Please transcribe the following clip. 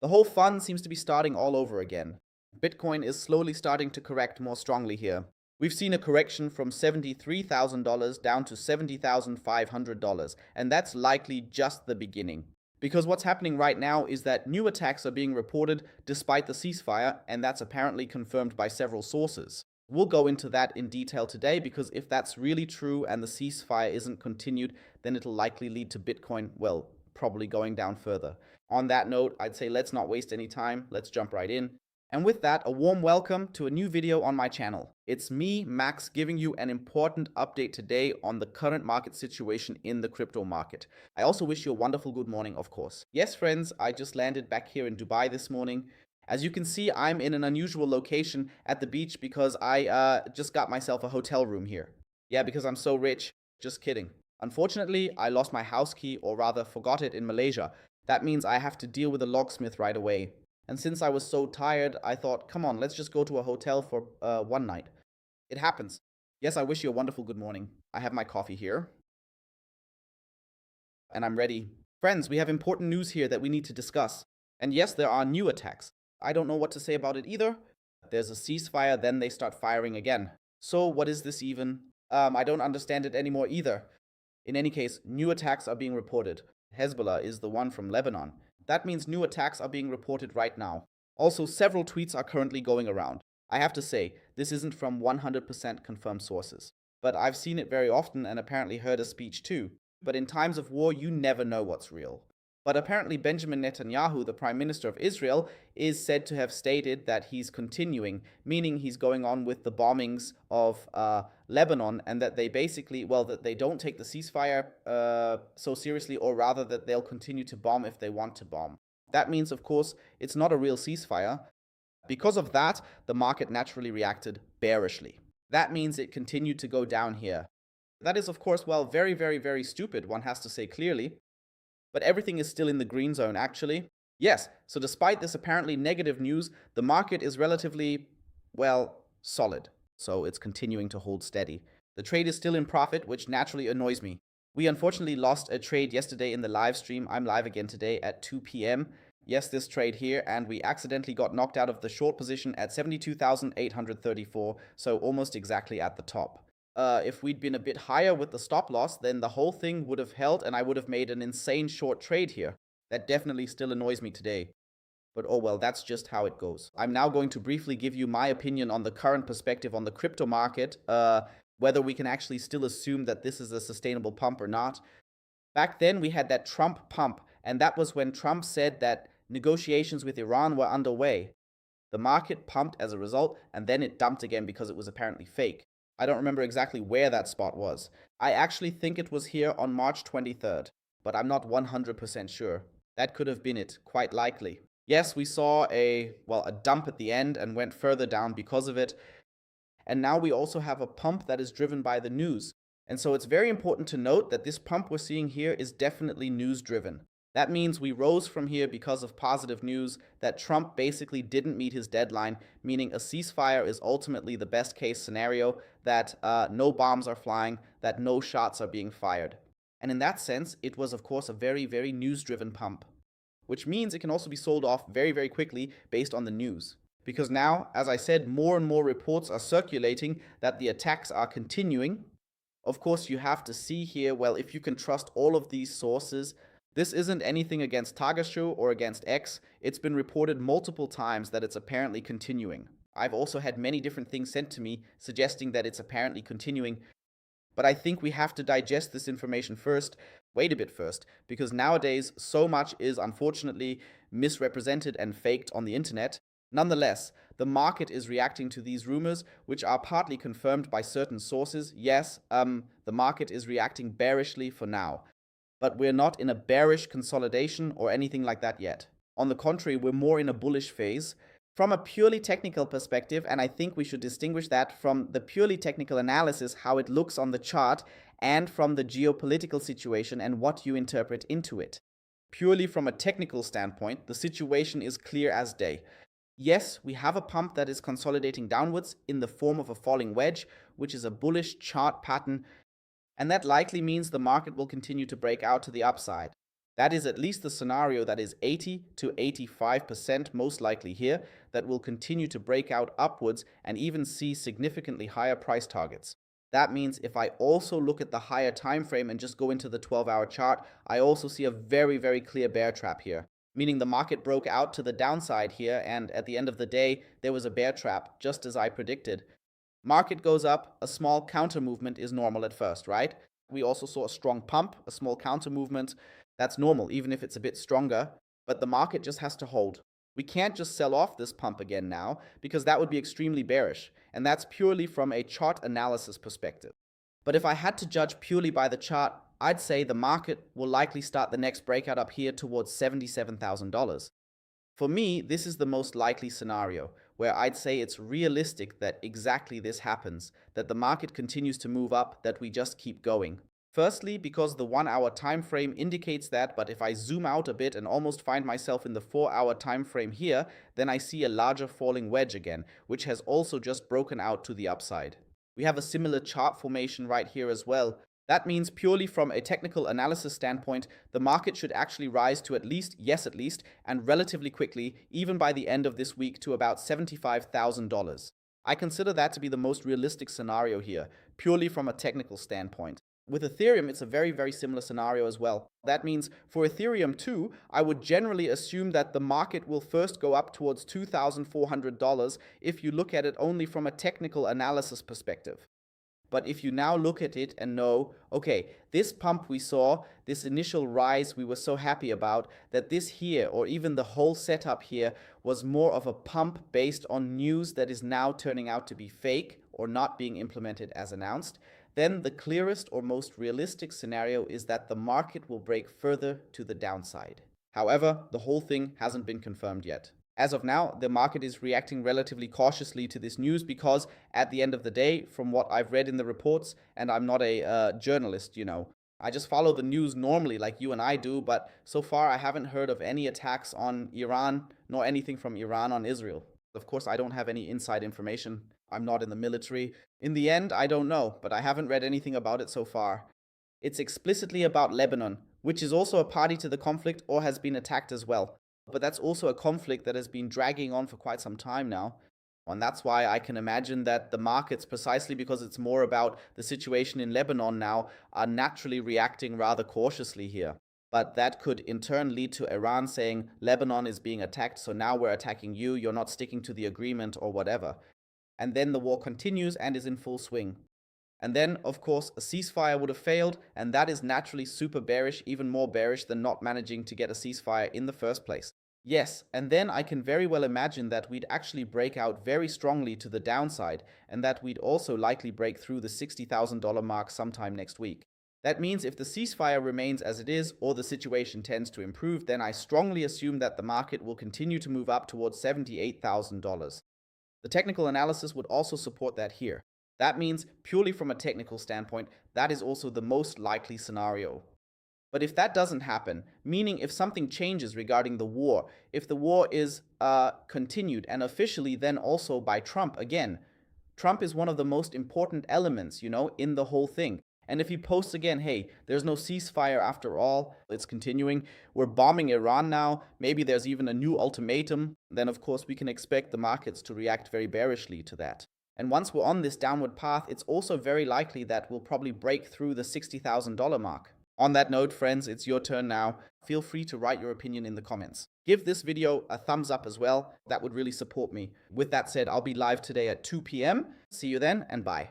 The whole fun seems to be starting all over again. Bitcoin is slowly starting to correct more strongly here. We've seen a correction from $73,000 down to $70,500, and that's likely just the beginning. Because what's happening right now is that new attacks are being reported despite the ceasefire, and that's apparently confirmed by several sources. We'll go into that in detail today because if that's really true and the ceasefire isn't continued, then it'll likely lead to Bitcoin, well, probably going down further. On that note, I'd say let's not waste any time. Let's jump right in. And with that, a warm welcome to a new video on my channel. It's me, Max, giving you an important update today on the current market situation in the crypto market. I also wish you a wonderful good morning, of course. Yes, friends, I just landed back here in Dubai this morning. As you can see, I'm in an unusual location at the beach because I just got myself a hotel room here. Yeah, because I'm so rich. Just kidding. Unfortunately, I lost my house key, or rather forgot it in Malaysia. That means I have to deal with a locksmith right away. And since I was so tired, I thought, come on, let's just go to a hotel for one night. It happens. Yes, I wish you a wonderful good morning. I have my coffee here. And I'm ready. Friends, we have important news here that we need to discuss. And yes, there are new attacks. I don't know what to say about it either. There's a ceasefire, then they start firing again. So what is this even? I don't understand it anymore either. In any case, new attacks are being reported. Hezbollah is the one from Lebanon. That means new attacks are being reported right now. Also, several tweets are currently going around. I have to say, this isn't from 100% confirmed sources. But I've seen it very often and apparently heard a speech too. But in times of war, you never know what's real. But apparently Benjamin Netanyahu, the Prime Minister of Israel, is said to have stated that he's continuing, meaning he's going on with the bombings of Lebanon, and that they basically, well, that they don't take the ceasefire so seriously, or rather that they'll continue to bomb if they want to bomb. That means, of course, it's not a real ceasefire. Because of that, the market naturally reacted bearishly. That means it continued to go down here. That is, of course, well, very, very, very stupid, one has to say clearly. But everything is still in the green zone, actually. Yes, so despite this apparently negative news, the market is relatively, well, solid. So it's continuing to hold steady. The trade is still in profit, which naturally annoys me. We unfortunately lost a trade yesterday in the live stream. I'm live again today at 2 p.m. Yes, this trade here, and we accidentally got knocked out of the short position at 72,834, so almost exactly at the top. If we'd been a bit higher with the stop loss, then the whole thing would have held and I would have made an insane short trade here. That definitely still annoys me today. But oh well, that's just how it goes. I'm now going to briefly give you my opinion on the current perspective on the crypto market, whether we can actually still assume that this is a sustainable pump or not. Back then, we had that Trump pump, and that was when Trump said that negotiations with Iran were underway. The market pumped as a result, and then it dumped again because it was apparently fake. I don't remember exactly where that spot was. I actually think it was here on March 23rd, but I'm not 100% sure. That could have been it, quite likely. Yes, we saw a dump at the end and went further down because of it. And now we also have a pump that is driven by the news. And so it's very important to note that this pump we're seeing here is definitely news driven. That means we rose from here because of positive news that Trump basically didn't meet his deadline, meaning a ceasefire is ultimately the best case scenario, that no bombs are flying, that no shots are being fired. And in that sense, it was of course a very, very news-driven pump, which means it can also be sold off very, very quickly based on the news. Because now, as I said, more and more reports are circulating that the attacks are continuing. Of course, you have to see here, well, if you can trust all of these sources. This isn't anything against Tagesschau or against X. It's been reported multiple times that it's apparently continuing. I've also had many different things sent to me suggesting that it's apparently continuing. But I think we have to digest this information first, wait a bit first, because nowadays so much is unfortunately misrepresented and faked on the internet. Nonetheless, the market is reacting to these rumors, which are partly confirmed by certain sources. Yes, the market is reacting bearishly for now. But we're not in a bearish consolidation or anything like that yet. On the contrary, we're more in a bullish phase from a purely technical perspective, and I think we should distinguish that from the purely technical analysis, how it looks on the chart, and from the geopolitical situation and what you interpret into it. Purely from a technical standpoint, the situation is clear as day. Yes, we have a pump that is consolidating downwards in the form of a falling wedge, which is a bullish chart pattern, and that likely means the market will continue to break out to the upside. That is at least the scenario that is 80 to 85% most likely here, that will continue to break out upwards and even see significantly higher price targets. That means if I also look at the higher time frame and just go into the 12-hour chart, I also see a very, very clear bear trap here, meaning the market broke out to the downside here, and at the end of the day, there was a bear trap, just as I predicted. Market goes up, a small counter movement is normal at first, right? We also saw a strong pump, a small counter movement. That's normal, even if it's a bit stronger, but the market just has to hold. We can't just sell off this pump again now, because that would be extremely bearish, and that's purely from a chart analysis perspective. But if I had to judge purely by the chart, I'd say the market will likely start the next breakout up here towards $77,000. For me, this is the most likely scenario, where I'd say it's realistic that exactly this happens, that the market continues to move up, that we just keep going. Firstly, because the 1-hour time frame indicates that, but if I zoom out a bit and almost find myself in the 4-hour time frame here, then I see a larger falling wedge again, which has also just broken out to the upside. We have a similar chart formation right here as well. That means purely from a technical analysis standpoint, the market should actually rise to at least, and relatively quickly, even by the end of this week, to about $75,000. I consider that to be the most realistic scenario here, purely from a technical standpoint. With Ethereum, it's a very, very similar scenario as well. That means for Ethereum too, I would generally assume that the market will first go up towards $2,400 if you look at it only from a technical analysis perspective. But if you now look at it and know, okay, this pump we saw, this initial rise we were so happy about, that this here, or even the whole setup here, was more of a pump based on news that is now turning out to be fake or not being implemented as announced, then the clearest or most realistic scenario is that the market will break further to the downside. However, the whole thing hasn't been confirmed yet. As of now, the market is reacting relatively cautiously to this news because at the end of the day, from what I've read in the reports, and I'm not a journalist, I just follow the news normally like you and I do, but so far I haven't heard of any attacks on Iran nor anything from Iran on Israel. Of course, I don't have any inside information. I'm not in the military. In the end, I don't know, but I haven't read anything about it so far. It's explicitly about Lebanon, which is also a party to the conflict or has been attacked as well. But that's also a conflict that has been dragging on for quite some time now. And that's why I can imagine that the markets, precisely because it's more about the situation in Lebanon now, are naturally reacting rather cautiously here. But that could in turn lead to Iran saying, Lebanon is being attacked, so now we're attacking you, you're not sticking to the agreement or whatever. And then the war continues and is in full swing. And then, of course, a ceasefire would have failed, and that is naturally super bearish, even more bearish than not managing to get a ceasefire in the first place. Yes, and then I can very well imagine that we'd actually break out very strongly to the downside, and that we'd also likely break through the $60,000 mark sometime next week. That means if the ceasefire remains as it is, or the situation tends to improve, then I strongly assume that the market will continue to move up towards $78,000. The technical analysis would also support that here. That means, purely from a technical standpoint, that is also the most likely scenario. But if that doesn't happen, meaning if something changes regarding the war, if the war is continued and officially then also by Trump again, Trump is one of the most important elements, in the whole thing. And if he posts again, hey, there's no ceasefire after all, it's continuing, we're bombing Iran now, maybe there's even a new ultimatum, then of course we can expect the markets to react very bearishly to that. And once we're on this downward path, it's also very likely that we'll probably break through the $60,000 mark. On that note, friends, it's your turn now. Feel free to write your opinion in the comments. Give this video a thumbs up as well. That would really support me. With that said, I'll be live today at 2 p.m. See you then, and bye.